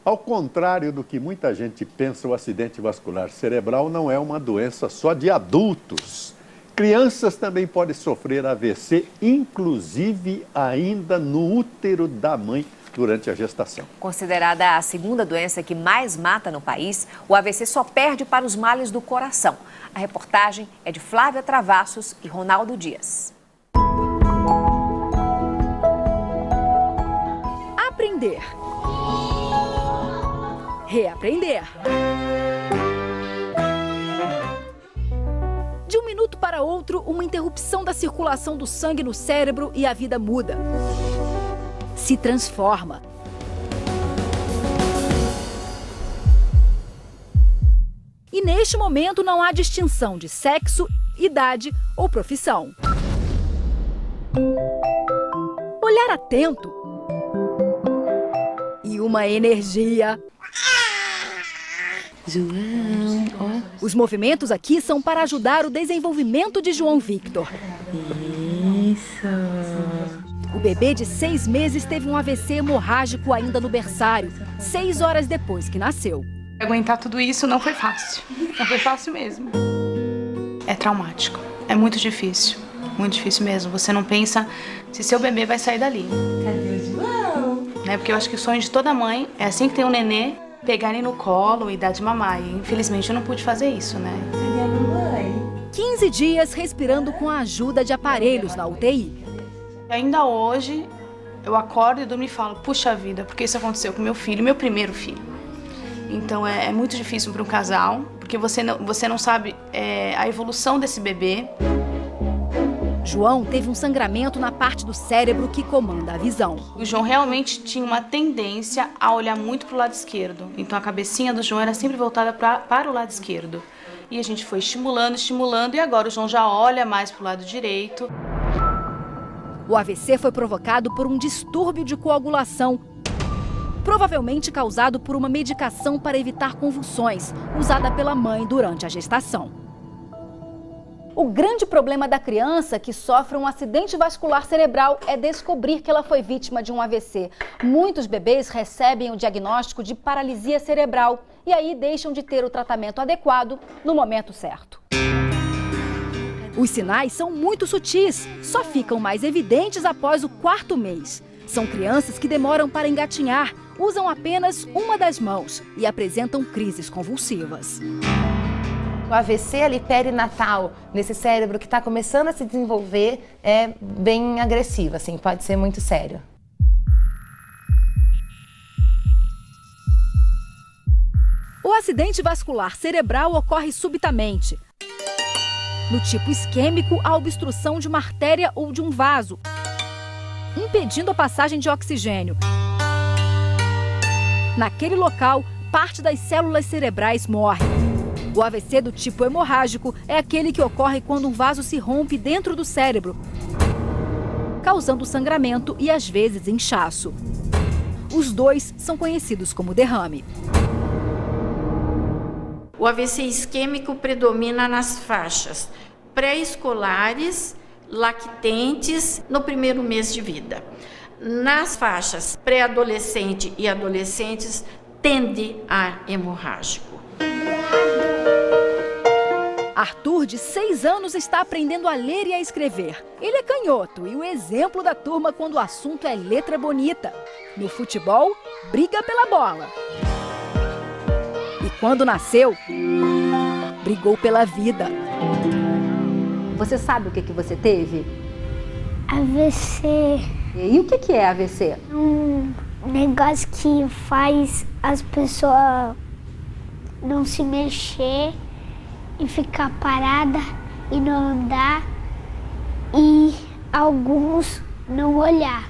Ao contrário do que muita gente pensa, o acidente vascular cerebral não é uma doença só de adultos. Crianças também podem sofrer AVC, inclusive ainda no útero da mãe durante a gestação. Considerada a segunda doença que mais mata no país, o AVC só perde para os males do coração. A reportagem é de Flávia Travassos e Ronaldo Dias. Aprender. Reaprender. De um minuto para outro, uma interrupção da circulação do sangue no cérebro e a vida muda. Se transforma. E neste momento não há distinção de sexo, idade ou profissão. Olhar atento e uma energia. João, ó. Os movimentos aqui são para ajudar o desenvolvimento de João Victor. Isso. O bebê de 6 meses teve um AVC hemorrágico ainda no berçário, 6 horas depois que nasceu. Aguentar tudo isso não foi fácil. Não foi fácil mesmo. É traumático. É muito difícil. Muito difícil mesmo. Você não pensa se seu bebê vai sair dali. Cadê o João? Porque eu acho que o sonho de toda mãe é assim que tem um nenê, pegar ele no colo e dar de mamar. E infelizmente eu não pude fazer isso, né? Cadê a mamãe? 15 dias respirando com a ajuda de aparelhos na UTI. E ainda hoje eu acordo e durmo e falo, puxa vida, porque isso aconteceu com meu filho, meu primeiro filho. Então é muito difícil para um casal, porque você não sabe a evolução desse bebê. João teve um sangramento na parte do cérebro que comanda a visão. O João realmente tinha uma tendência a olhar muito para o lado esquerdo. Então a cabecinha do João era sempre voltada para o lado esquerdo. E a gente foi estimulando, e agora o João já olha mais para o lado direito. O AVC foi provocado por um distúrbio de coagulação, provavelmente causado por uma medicação para evitar convulsões, usada pela mãe durante a gestação. O grande problema da criança que sofre um acidente vascular cerebral é descobrir que ela foi vítima de um AVC. Muitos bebês recebem o diagnóstico de paralisia cerebral e aí deixam de ter o tratamento adequado no momento certo. Os sinais são muito sutis, só ficam mais evidentes após o 4º mês. São crianças que demoram para engatinhar, usam apenas uma das mãos e apresentam crises convulsivas. O AVC ali perinatal, nesse cérebro que está começando a se desenvolver, é bem agressivo, assim, pode ser muito sério. O acidente vascular cerebral ocorre subitamente. No tipo isquêmico, a obstrução de uma artéria ou de um vaso, impedindo a passagem de oxigênio. Naquele local, parte das células cerebrais morre. O AVC do tipo hemorrágico é aquele que ocorre quando um vaso se rompe dentro do cérebro, causando sangramento e, às vezes, inchaço. Os dois são conhecidos como derrame. O AVC isquêmico predomina nas faixas pré-escolares, lactentes, no primeiro mês de vida. Nas faixas pré-adolescente e adolescentes, tende a hemorrágico. Arthur, de 6 anos, está aprendendo a ler e a escrever. Ele é canhoto e o exemplo da turma quando o assunto é letra bonita. No futebol, briga pela bola. E quando nasceu, brigou pela vida. Você sabe o que você teve? AVC. E o que é AVC? Um negócio que faz as pessoas não se mexer e ficar parada e não andar e alguns não olhar.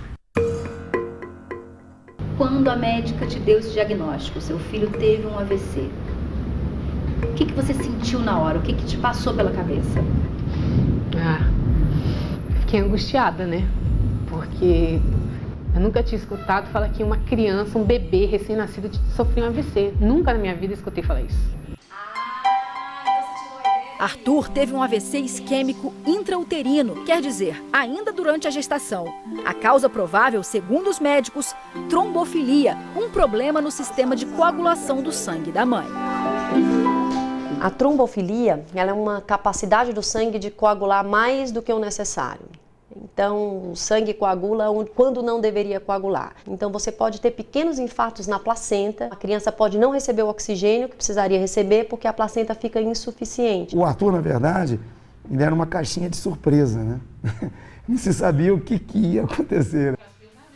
Quando a médica te deu esse diagnóstico, seu filho teve um AVC, o que você sentiu na hora? O que te passou pela cabeça? Fiquei angustiada, né? Porque eu nunca tinha escutado falar que uma criança, um bebê recém-nascido sofreu um AVC. Nunca na minha vida escutei falar isso. Arthur teve um AVC isquêmico intrauterino, quer dizer, ainda durante a gestação. A causa provável, segundo os médicos, trombofilia, um problema no sistema de coagulação do sangue da mãe. A trombofilia, ela é uma capacidade do sangue de coagular mais do que o necessário. Então, o sangue coagula quando não deveria coagular. Então, você pode ter pequenos infartos na placenta. A criança pode não receber o oxigênio que precisaria receber porque a placenta fica insuficiente. O Arthur, na verdade, ele era uma caixinha de surpresa, né? Não se sabia o que ia acontecer.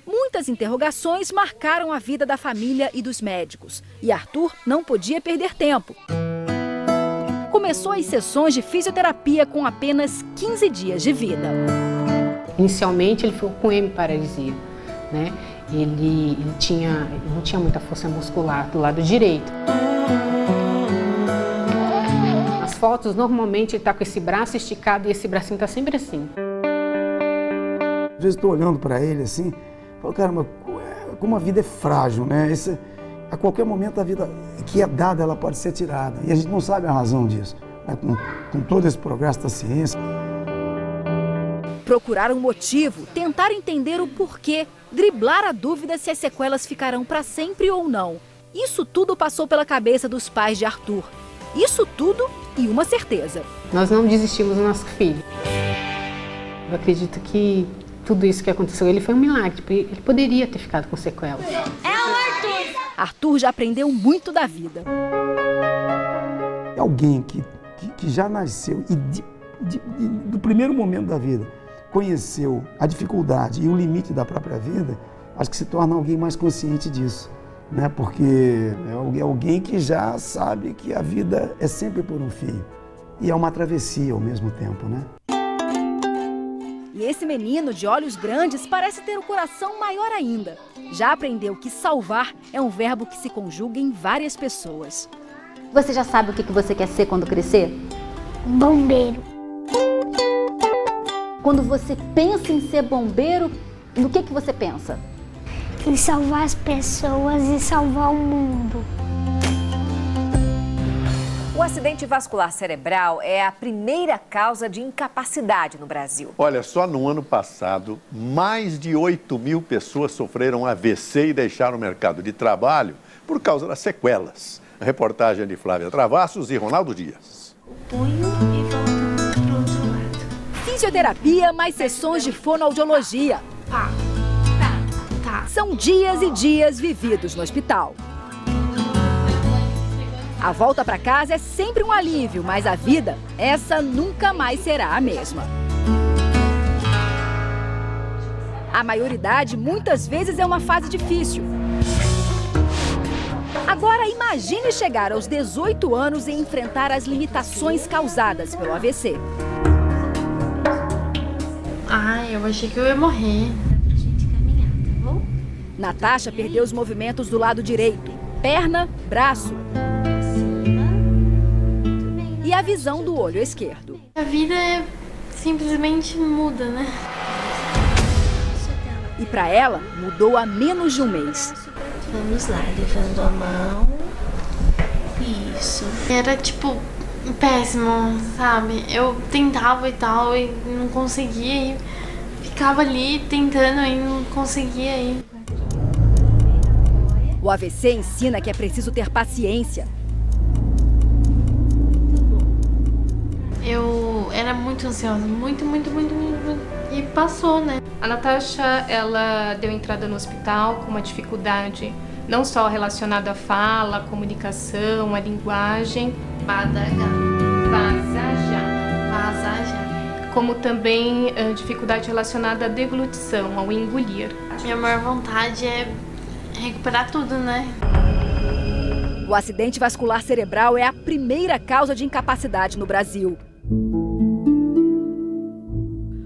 Muitas interrogações marcaram a vida da família e dos médicos. E Arthur não podia perder tempo. Começou as sessões de fisioterapia com apenas 15 dias de vida. Inicialmente ele ficou com hemiparalisia, né? Ele não tinha muita força muscular do lado direito. Nas fotos, normalmente ele está com esse braço esticado e esse bracinho está sempre assim. Às vezes estou olhando para ele assim, falo, caramba, como a vida é frágil, né? A qualquer momento a vida que é dada, ela pode ser tirada. E a gente não sabe a razão disso, né? Com todo esse progresso da ciência. Procurar um motivo, tentar entender o porquê, driblar a dúvida se as sequelas ficarão para sempre ou não. Isso tudo passou pela cabeça dos pais de Arthur. Isso tudo e uma certeza. Nós não desistimos do nosso filho. Eu acredito que tudo isso que aconteceu, ele foi um milagre. Ele poderia ter ficado com sequelas. É o Arthur! Arthur já aprendeu muito da vida. É alguém que já nasceu e do primeiro momento da vida conheceu a dificuldade e o limite da própria vida, acho que se torna alguém mais consciente disso, né? Porque é alguém que já sabe que a vida é sempre por um fio e é uma travessia ao mesmo tempo, né? E esse menino de olhos grandes parece ter o coração maior ainda. Já aprendeu que salvar é um verbo que se conjuga em várias pessoas. Você já sabe o que você quer ser quando crescer? Bombeiro. Quando você pensa em ser bombeiro, no que você pensa? Em salvar as pessoas e salvar o mundo. O acidente vascular cerebral é a primeira causa de incapacidade no Brasil. Olha, só no ano passado, mais de 8.000 pessoas sofreram AVC e deixaram o mercado de trabalho por causa das sequelas. A reportagem é de Flávia Travassos e Ronaldo Dias. O punho e volta pro outro lado. Fisioterapia mais sessões de fonoaudiologia. Tá. São dias e dias vividos no hospital. A volta para casa é sempre um alívio, mas a vida, essa nunca mais será a mesma. A maioridade muitas vezes é uma fase difícil. Agora imagine chegar aos 18 anos e enfrentar as limitações causadas pelo AVC. Ai, eu achei que eu ia morrer. Dá pra gente caminhar, tá bom? Natasha perdeu os movimentos do lado direito, perna, braço e a visão do olho esquerdo. A vida simplesmente muda, né? E para ela, mudou há menos de um mês. Vamos lá, levando a mão. Isso. Era tipo péssimo, sabe? Eu tentava e tal e não conseguia. E ficava ali tentando e não conseguia ir. O AVC ensina que é preciso ter paciência. Eu era muito ansiosa, muito. E passou, né? A Natasha, ela deu entrada no hospital com uma dificuldade não só relacionada à fala, à comunicação, à linguagem, como também dificuldade relacionada à deglutição, ao engolir. Minha maior vontade é recuperar tudo, né? O acidente vascular cerebral é a primeira causa de incapacidade no Brasil.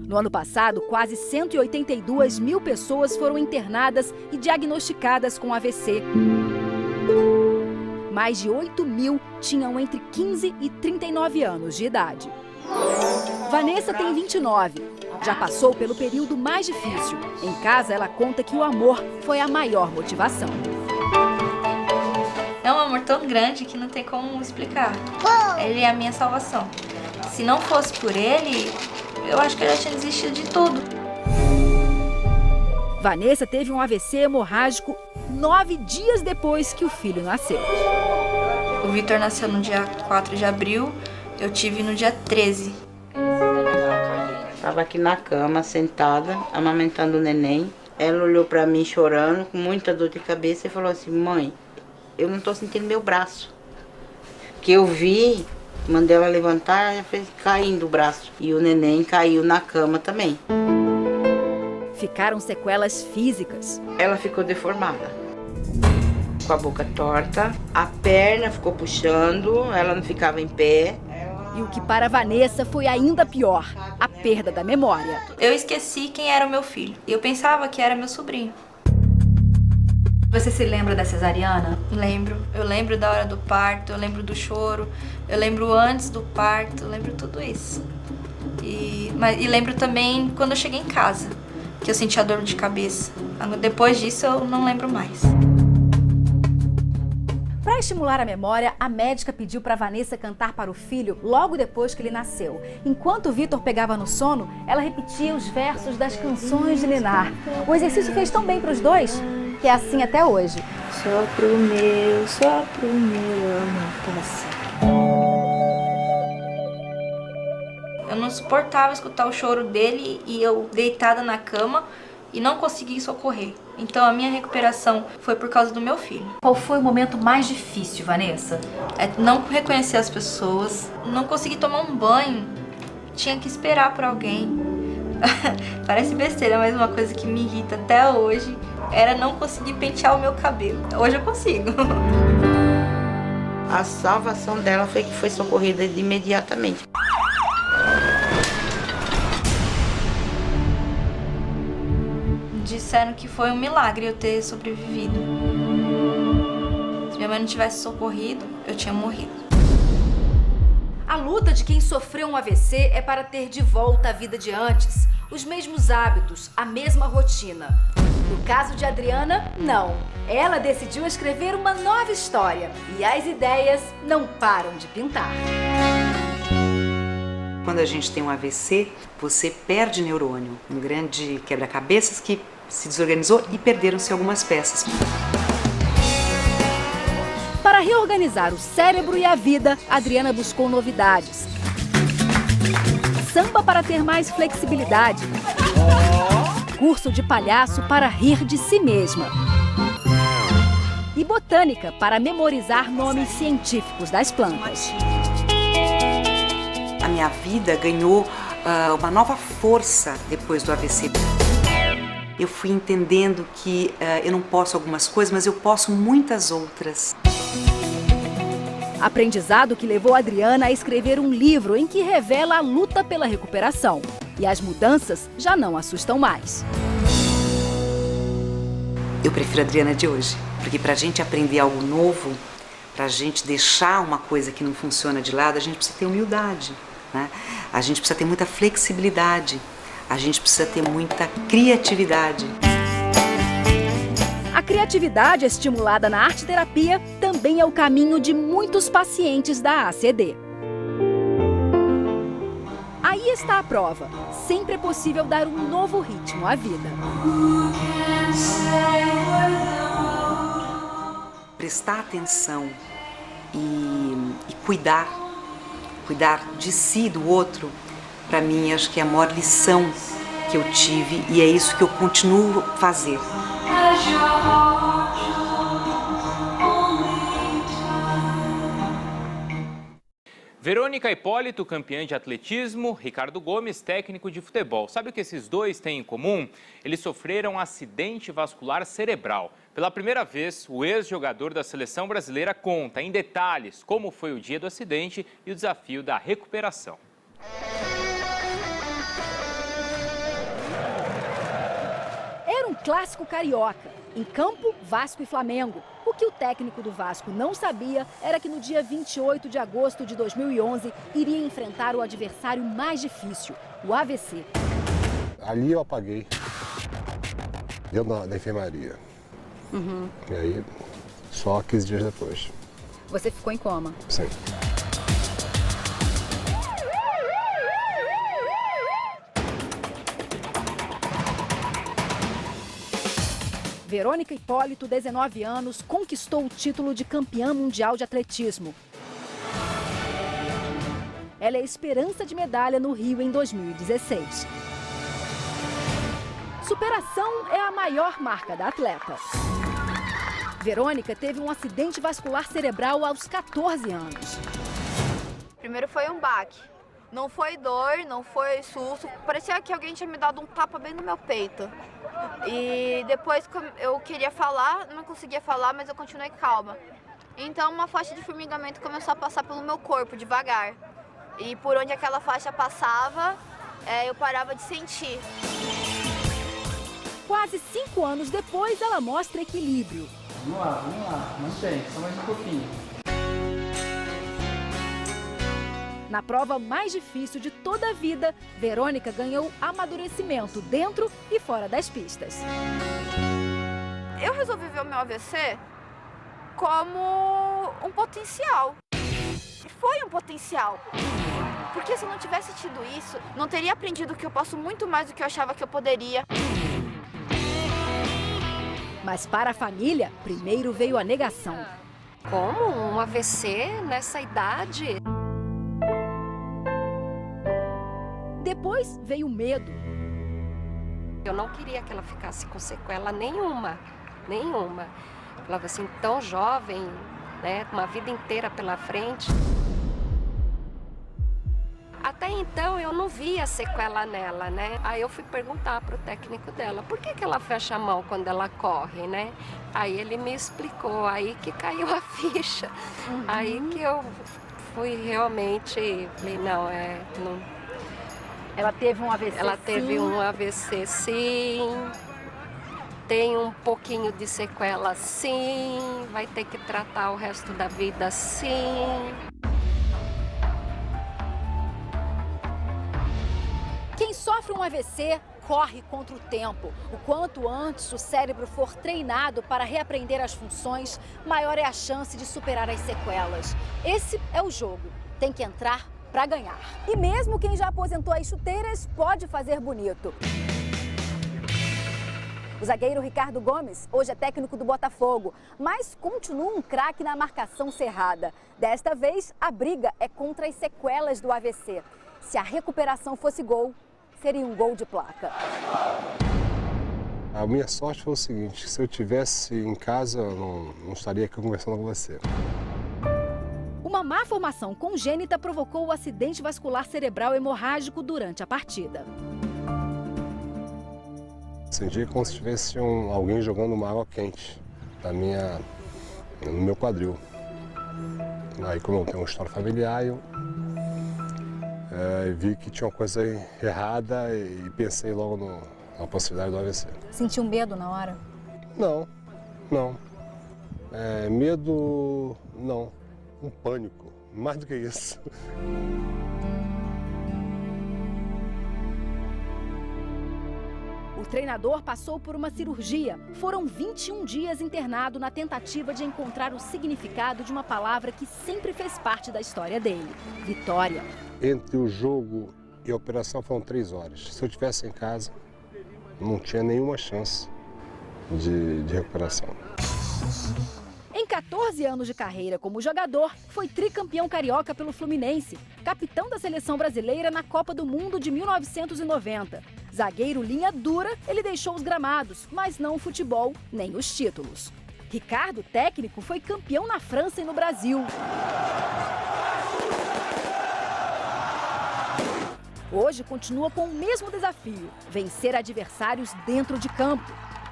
No ano passado, quase 182 mil pessoas foram internadas e diagnosticadas com AVC. Mais de 8 mil tinham entre 15 e 39 anos de idade. Vanessa tem 29. Já passou pelo período mais difícil. Em casa, ela conta que o amor foi a maior motivação. É um amor tão grande que não tem como explicar. Ele é a minha salvação. Se não fosse por ele, eu acho que eu já tinha desistido de tudo. Vanessa teve um AVC hemorrágico 9 dias depois que o filho nasceu. O Vitor nasceu no dia 4 de abril, eu tive no dia 13. Estava aqui na cama, sentada, amamentando o neném. Ela olhou para mim chorando, com muita dor de cabeça, e falou assim: mãe, eu não estou sentindo meu braço. Que eu vi, mandei ela levantar, ela fez caindo o braço. E o neném caiu na cama também. Ficaram sequelas físicas. Ela ficou deformada, com a boca torta, a perna ficou puxando, ela não ficava em pé. E o que para Vanessa foi ainda pior, a perda da memória. Eu esqueci quem era o meu filho. Eu pensava que era meu sobrinho. Você se lembra da cesariana? Lembro. Eu lembro da hora do parto, eu lembro do choro, eu lembro antes do parto, eu lembro tudo isso. E lembro também quando eu cheguei em casa, que eu senti a dor de cabeça. Depois disso eu não lembro mais. Para estimular a memória, a médica pediu para Vanessa cantar para o filho logo depois que ele nasceu. Enquanto o Vitor pegava no sono, ela repetia os versos das canções de ninar. O exercício fez tão bem para os dois, que é assim até hoje. Só pro meu amor passar. Eu não suportava escutar o choro dele e eu deitada na cama e não consegui socorrer. Então a minha recuperação foi por causa do meu filho. Qual foi o momento mais difícil, Vanessa? Não reconhecer as pessoas, não conseguir tomar um banho, tinha que esperar por alguém. Parece besteira, mas uma coisa que me irrita até hoje era não conseguir pentear o meu cabelo. Hoje eu consigo. A salvação dela foi que foi socorrida imediatamente. Disseram que foi um milagre eu ter sobrevivido. Se minha mãe não tivesse socorrido, eu tinha morrido. A luta de quem sofreu um AVC é para ter de volta a vida de antes, os mesmos hábitos, a mesma rotina. No caso de Adriana, não. Ela decidiu escrever uma nova história e as ideias não param de pintar. Quando a gente tem um AVC, você perde neurônio, um grande quebra-cabeças que se desorganizou e perderam-se algumas peças. Para reorganizar o cérebro e a vida, Adriana buscou novidades. Samba para ter mais flexibilidade. Curso de palhaço para rir de si mesma. E botânica para memorizar nomes científicos das plantas. A minha vida ganhou uma nova força depois do AVC. Eu fui entendendo que eu não posso algumas coisas, mas eu posso muitas outras. Aprendizado que levou a Adriana a escrever um livro em que revela a luta pela recuperação. E as mudanças já não assustam mais. Eu prefiro a Adriana de hoje, porque para a gente aprender algo novo, para a gente deixar uma coisa que não funciona de lado, a gente precisa ter humildade, né? A gente precisa ter muita flexibilidade, a gente precisa ter muita criatividade. A criatividade estimulada na arte-terapia também é o caminho de muitos pacientes da ACD. Aí está a prova. Sempre é possível dar um novo ritmo à vida. Prestar atenção e cuidar de si, do outro, para mim, acho que é a maior lição que eu tive e é isso que eu continuo a fazer. Verônica Hipólito, campeã de atletismo, Ricardo Gomes, técnico de futebol. Sabe o que esses dois têm em comum? Eles sofreram um acidente vascular cerebral. Pela primeira vez, o ex-jogador da seleção brasileira conta em detalhes como foi o dia do acidente e o desafio da recuperação. Era um clássico carioca. Em campo, Vasco e Flamengo. O que o técnico do Vasco não sabia era que no dia 28 de agosto de 2011 iria enfrentar o adversário mais difícil, o AVC. Ali eu apaguei. Deu na enfermaria. E aí, só 15 dias depois. Você ficou em coma? Sim. Verônica Hipólito, 19 anos, conquistou o título de campeã mundial de atletismo. Ela é esperança de medalha no Rio em 2016. Superação é a maior marca da atleta. Verônica teve um acidente vascular cerebral aos 14 anos. Primeiro foi um baque. Não foi dor, não foi susto. Parecia que alguém tinha me dado um tapa bem no meu peito. E depois eu queria falar, não conseguia falar, mas eu continuei calma. Então uma faixa de formigamento começou a passar pelo meu corpo devagar. E por onde aquela faixa passava, eu parava de sentir. Quase 5 anos depois, ela mostra equilíbrio. Vamos lá, mantém, só mais um pouquinho. Na prova mais difícil de toda a vida, Verônica ganhou amadurecimento dentro e fora das pistas. Eu resolvi ver o meu AVC como um potencial. E foi um potencial. Porque se eu não tivesse tido isso, não teria aprendido que eu posso muito mais do que eu achava que eu poderia. Mas para a família, primeiro veio a negação. Como? Um AVC nessa idade? Depois veio o medo. Eu não queria que ela ficasse com sequela nenhuma. Falava assim, tão jovem, né, uma vida inteira pela frente. Até então eu não via sequela nela, né? Aí eu fui perguntar pro técnico dela, por que ela fecha a mão quando ela corre, né? Aí ele me explicou, aí que caiu a ficha. Aí que eu fui realmente, falei, não. Ela teve um AVC, Ela teve um AVC, sim. Tem um pouquinho de sequela, sim. Vai ter que tratar o resto da vida, sim. Quem sofre um AVC corre contra o tempo. O quanto antes o cérebro for treinado para reaprender as funções, maior é a chance de superar as sequelas. Esse é o jogo. Tem que entrar para ganhar. E mesmo quem já aposentou as chuteiras pode fazer bonito. O zagueiro Ricardo Gomes hoje é técnico do Botafogo, mas continua um craque na marcação cerrada. Desta vez, a briga é contra as sequelas do AVC. Se a recuperação fosse gol, seria um gol de placa. A minha sorte foi o seguinte, se eu estivesse em casa, eu não estaria aqui conversando com você. Uma má formação congênita provocou o acidente vascular cerebral hemorrágico durante a partida. Senti como se tivesse alguém jogando uma água quente no meu quadril. Aí, como eu tenho uma história familiar, eu vi que tinha uma coisa errada e pensei logo na possibilidade do AVC. Sentiu medo na hora? Não. Medo, não. Um pânico, mais do que isso. O treinador passou por uma cirurgia. Foram 21 dias internado na tentativa de encontrar o significado de uma palavra que sempre fez parte da história dele: vitória. Entre o jogo e a operação foram 3 horas. Se eu estivesse em casa, não tinha nenhuma chance de recuperação. Em 14 anos de carreira como jogador, foi tricampeão carioca pelo Fluminense, capitão da seleção brasileira na Copa do Mundo de 1990. Zagueiro linha dura, ele deixou os gramados, mas não o futebol, nem os títulos. Ricardo, técnico, foi campeão na França e no Brasil. Hoje continua com o mesmo desafio: vencer adversários dentro de campo.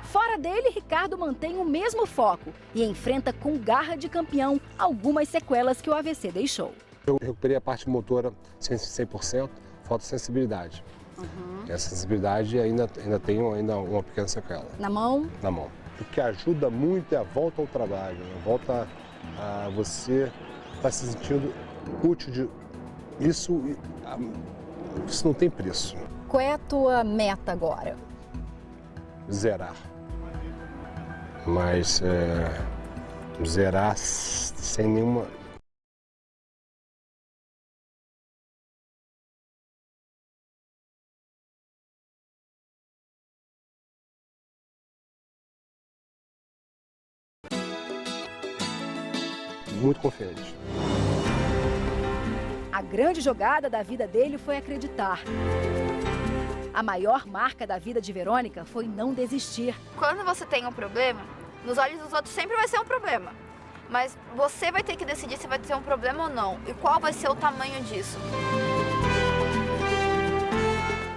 Fora dele, Ricardo mantém o mesmo foco e enfrenta com garra de campeão algumas sequelas que o AVC deixou. Eu recuperei a parte motora 100%, falta sensibilidade. Essa sensibilidade ainda tem uma pequena sequela. Na mão? Na mão. O que ajuda muito é a volta ao trabalho, a volta a você estar se sentindo útil. Isso não tem preço. Qual é a tua meta agora? Zerar. Mas zerar sem nenhuma muito confiante. A grande jogada da vida dele foi acreditar. A maior marca da vida de Verônica foi não desistir. Quando você tem um problema, nos olhos dos outros sempre vai ser um problema. Mas você vai ter que decidir se vai ter um problema ou não. E qual vai ser o tamanho disso.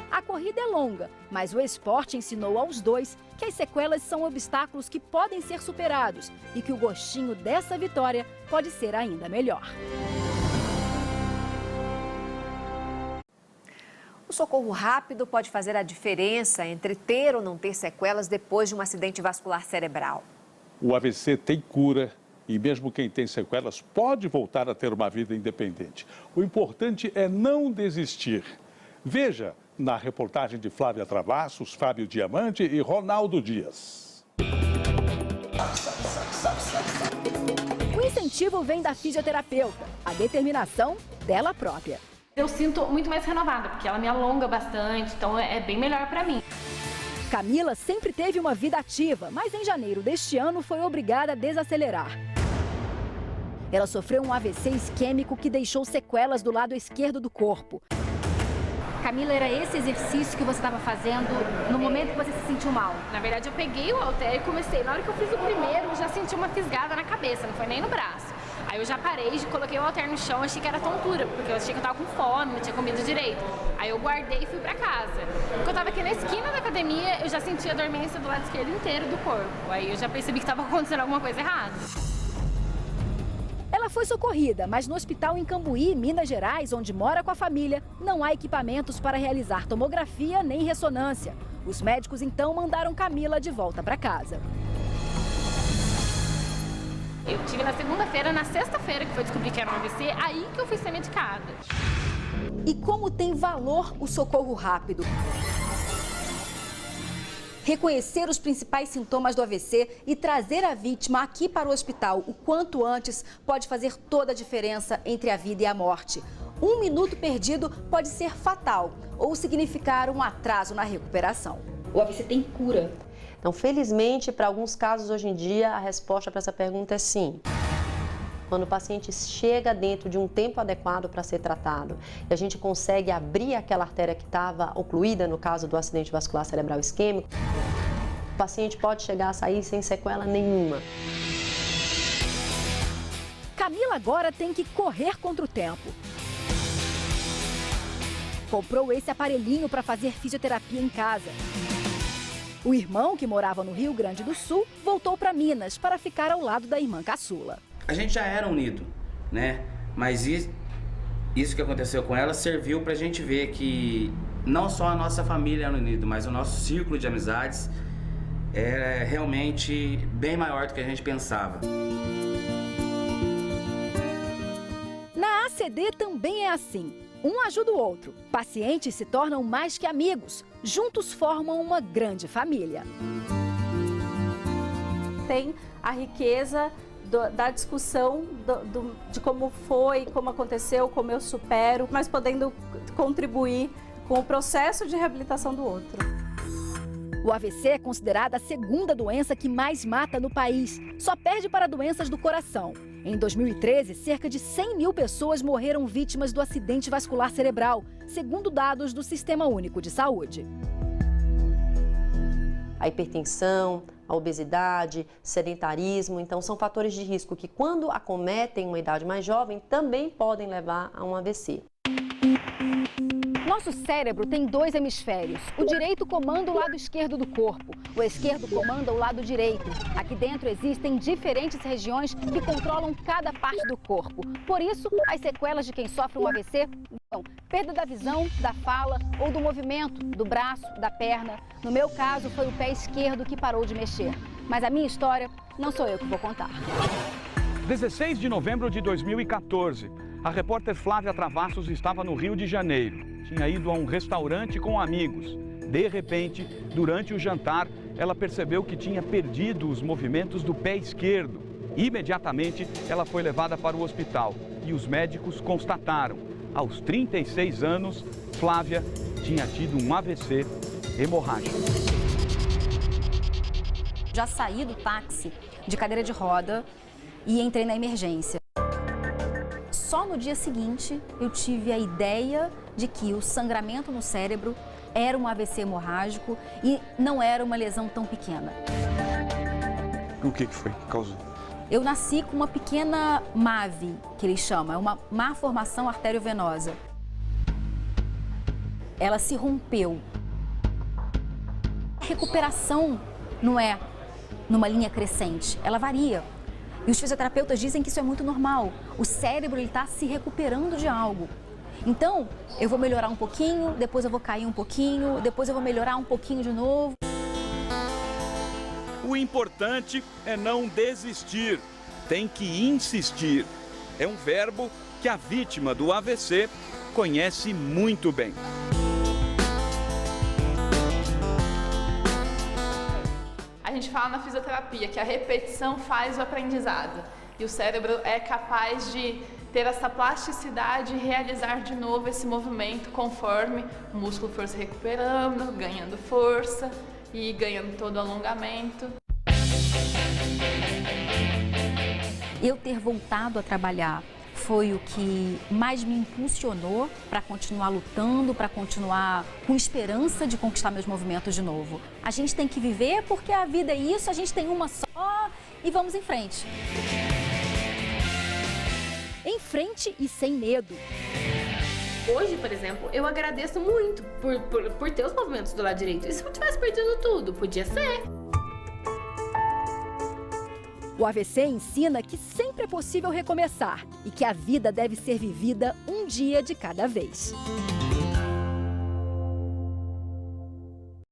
A corrida é longa, mas o esporte ensinou aos dois que as sequelas são obstáculos que podem ser superados e que o gostinho dessa vitória pode ser ainda melhor. O socorro rápido pode fazer a diferença entre ter ou não ter sequelas depois de um acidente vascular cerebral. O AVC tem cura e mesmo quem tem sequelas pode voltar a ter uma vida independente. O importante é não desistir. Veja na reportagem de Flávia Travassos, Fábio Diamante e Ronaldo Dias. O incentivo vem da fisioterapeuta, a determinação dela própria. Eu sinto muito mais renovada, porque ela me alonga bastante, então é bem melhor para mim. Camila sempre teve uma vida ativa, mas em janeiro deste ano foi obrigada a desacelerar. Ela sofreu um AVC isquêmico que deixou sequelas do lado esquerdo do corpo. Camila, era esse exercício que você estava fazendo no momento que você se sentiu mal? Na verdade, eu peguei o halter e comecei. Na hora que eu fiz o primeiro, eu já senti uma fisgada na cabeça, não foi nem no braço. Aí eu já parei, coloquei o halter no chão, achei que era tontura, porque eu achei que eu tava com fome, não tinha comido direito. Aí eu guardei e fui pra casa. Quando eu tava aqui na esquina da academia, eu já sentia a dormência do lado esquerdo inteiro do corpo. Aí eu já percebi que tava acontecendo alguma coisa errada. Ela foi socorrida, mas no hospital em Cambuí, Minas Gerais, onde mora com a família, não há equipamentos para realizar tomografia nem ressonância. Os médicos então mandaram Camila de volta para casa. Eu tive na segunda-feira, na sexta-feira que foi descobrir que era um AVC, aí que eu fui ser medicada. E como tem valor o socorro rápido? Reconhecer os principais sintomas do AVC e trazer a vítima aqui para o hospital o quanto antes pode fazer toda a diferença entre a vida e a morte. 1 minuto perdido pode ser fatal ou significar um atraso na recuperação. O AVC tem cura? Então, felizmente, para alguns casos hoje em dia, a resposta para essa pergunta é sim. Quando o paciente chega dentro de um tempo adequado para ser tratado e a gente consegue abrir aquela artéria que estava ocluída, no caso do acidente vascular cerebral isquêmico, o paciente pode chegar a sair sem sequela nenhuma. Camila agora tem que correr contra o tempo. Comprou esse aparelhinho para fazer fisioterapia em casa. O irmão, que morava no Rio Grande do Sul, voltou para Minas para ficar ao lado da irmã caçula. A gente já era unido, né? Mas isso que aconteceu com ela serviu pra gente ver que não só a nossa família era unida, mas o nosso círculo de amizades é realmente bem maior do que a gente pensava. Na ACD também é assim. Um ajuda o outro. Pacientes se tornam mais que amigos. Juntos formam uma grande família. Tem a riqueza da discussão de como foi, como aconteceu, como eu supero, mas podendo contribuir com o processo de reabilitação do outro. O AVC é considerada a segunda doença que mais mata no país. Só perde para doenças do coração. Em 2013, cerca de 100 mil pessoas morreram vítimas do acidente vascular cerebral, segundo dados do Sistema Único de Saúde. A hipertensão, a obesidade, sedentarismo, então são fatores de risco que, quando acometem uma idade mais jovem, também podem levar a um AVC. Nosso cérebro tem 2 hemisférios. O direito comanda o lado esquerdo do corpo. O esquerdo comanda o lado direito. Aqui dentro existem diferentes regiões que controlam cada parte do corpo. Por isso, as sequelas de quem sofre um AVC são perda da visão, da fala ou do movimento, do braço, da perna. No meu caso, foi o pé esquerdo que parou de mexer. Mas a minha história não sou eu que vou contar. 16 de novembro de 2014, a repórter Flávia Travassos estava no Rio de Janeiro. Tinha ido a um restaurante com amigos. De repente, durante o jantar, ela percebeu que tinha perdido os movimentos do pé esquerdo. Imediatamente, ela foi levada para o hospital e os médicos constataram: aos 36 anos, Flávia tinha tido um AVC hemorrágico. Já saí do táxi de cadeira de roda e entrei na emergência. só no dia seguinte eu tive a ideia de que o sangramento no cérebro era um AVC hemorrágico e não era uma lesão tão pequena. O que foi que causou? Eu nasci com uma pequena MAVE, que eles chamam, é uma má formação arteriovenosa. Ela se rompeu. A recuperação não é numa linha crescente, ela varia. E os fisioterapeutas dizem que isso é muito normal. O cérebro está se recuperando de algo. Então, eu vou melhorar um pouquinho, depois eu vou cair um pouquinho, depois eu vou melhorar um pouquinho de novo. O importante é não desistir, tem que insistir. É um verbo que a vítima do AVC conhece muito bem. A gente fala na fisioterapia que a repetição faz o aprendizado e o cérebro é capaz de ter essa plasticidade e realizar de novo esse movimento conforme o músculo for se recuperando, ganhando força e ganhando todo o alongamento. Eu ter voltado a trabalhar foi o que mais me impulsionou para continuar lutando, para continuar com esperança de conquistar meus movimentos de novo. A gente tem que viver porque a vida é isso, a gente tem uma só e vamos em frente. Em frente e sem medo. Hoje, por exemplo, eu agradeço muito por ter os movimentos do lado direito. E se eu tivesse perdido tudo? Podia ser. O AVC ensina que sempre é possível recomeçar e que a vida deve ser vivida um dia de cada vez.